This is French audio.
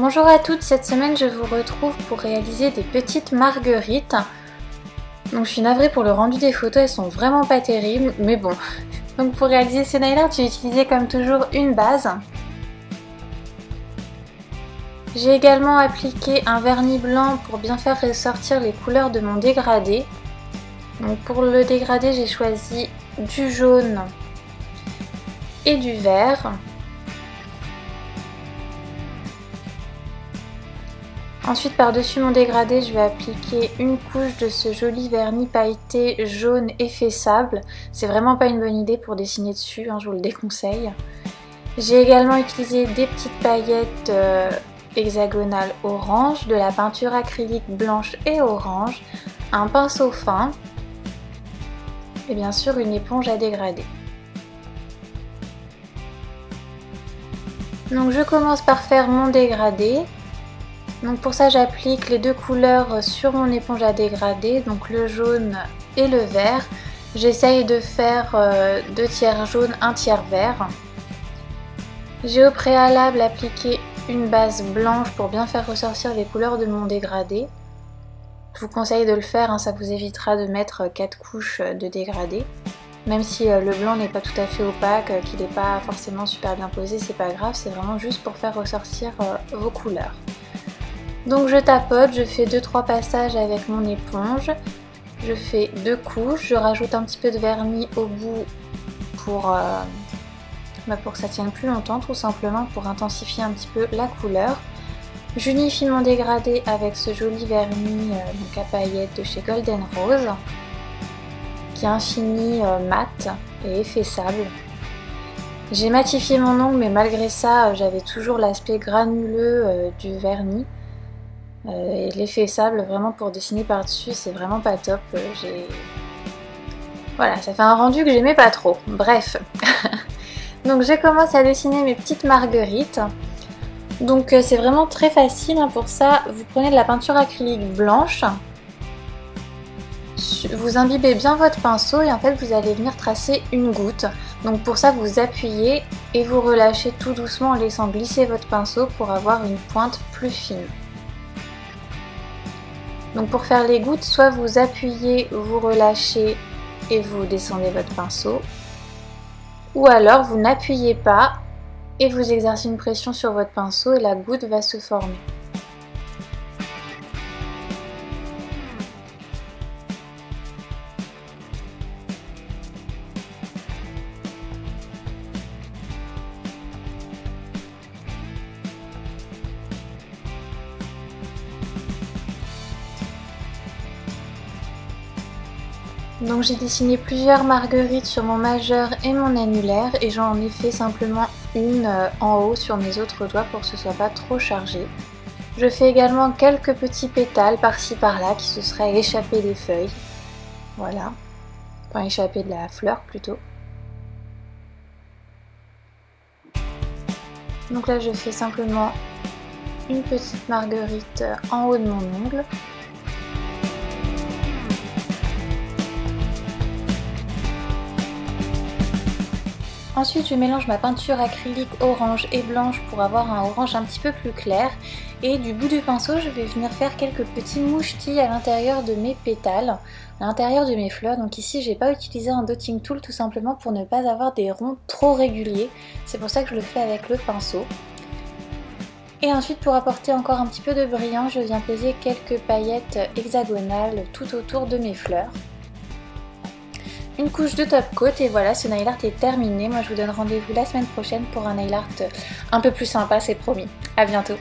Bonjour à toutes, cette semaine je vous retrouve pour réaliser des petites marguerites. Donc je suis navrée pour le rendu des photos, elles sont vraiment pas terribles, mais bon. Donc pour réaliser ce nail art, j'ai utilisé comme toujours une base. J'ai également appliqué un vernis blanc pour bien faire ressortir les couleurs de mon dégradé. Donc pour le dégradé, j'ai choisi du jaune et du vert. Ensuite, par-dessus mon dégradé, je vais appliquer une couche de ce joli vernis pailleté jaune effet sable. C'est vraiment pas une bonne idée pour dessiner dessus, je vous le déconseille. J'ai également utilisé des petites paillettes hexagonales orange, de la peinture acrylique blanche et orange, un pinceau fin et bien sûr une éponge à dégrader. Donc je commence par faire mon dégradé. Donc pour ça j'applique les deux couleurs sur mon éponge à dégrader, donc le jaune et le vert. J'essaye de faire 2 tiers jaune, 1 tiers vert. J'ai au préalable appliqué une base blanche pour bien faire ressortir les couleurs de mon dégradé. Je vous conseille de le faire, ça vous évitera de mettre 4 couches de dégradé. Même si le blanc n'est pas tout à fait opaque, qu'il n'est pas forcément super bien posé, c'est pas grave, c'est vraiment juste pour faire ressortir vos couleurs. Donc je tapote, je fais 2-3 passages avec mon éponge, je fais 2 couches, je rajoute un petit peu de vernis au bout pour que ça tienne plus longtemps, tout simplement pour intensifier un petit peu la couleur. J'unifie mon dégradé avec ce joli vernis donc à paillettes de chez Golden Rose, qui est un fini mat et effet sable. J'ai matifié mon ongle, mais malgré ça j'avais toujours l'aspect granuleux du vernis. Et l'effet sable, vraiment pour dessiner par dessus, c'est vraiment pas top. Voilà, ça fait un rendu que j'aimais pas trop. Bref. Donc je commence à dessiner mes petites marguerites. Donc c'est vraiment très facile. Pour ça, vous prenez de la peinture acrylique blanche. Vous imbibez bien votre pinceau et en fait vous allez venir tracer une goutte. Donc pour ça, vous appuyez et vous relâchez tout doucement en laissant glisser votre pinceau pour avoir une pointe plus fine. Donc pour faire les gouttes, soit vous appuyez, vous relâchez et vous descendez votre pinceau, ou alors vous n'appuyez pas et vous exercez une pression sur votre pinceau et la goutte va se former. Donc j'ai dessiné plusieurs marguerites sur mon majeur et mon annulaire et j'en ai fait simplement une en haut sur mes autres doigts pour que ce soit pas trop chargé. Je fais également quelques petits pétales par-ci par-là qui se seraient échappés des feuilles. Voilà, enfin échappés de la fleur plutôt. Donc là je fais simplement une petite marguerite en haut de mon ongle. Ensuite je mélange ma peinture acrylique orange et blanche pour avoir un orange un petit peu plus clair. Et du bout du pinceau je vais venir faire quelques petits mouchetis à l'intérieur de mes pétales, à l'intérieur de mes fleurs. Donc ici j'ai pas utilisé un dotting tool tout simplement pour ne pas avoir des ronds trop réguliers. C'est pour ça que je le fais avec le pinceau. Et ensuite pour apporter encore un petit peu de brillant, je viens poser quelques paillettes hexagonales tout autour de mes fleurs. Une couche de top coat et voilà, ce nail art est terminé. Moi je vous donne rendez-vous la semaine prochaine pour un nail art un peu plus sympa, c'est promis. À bientôt.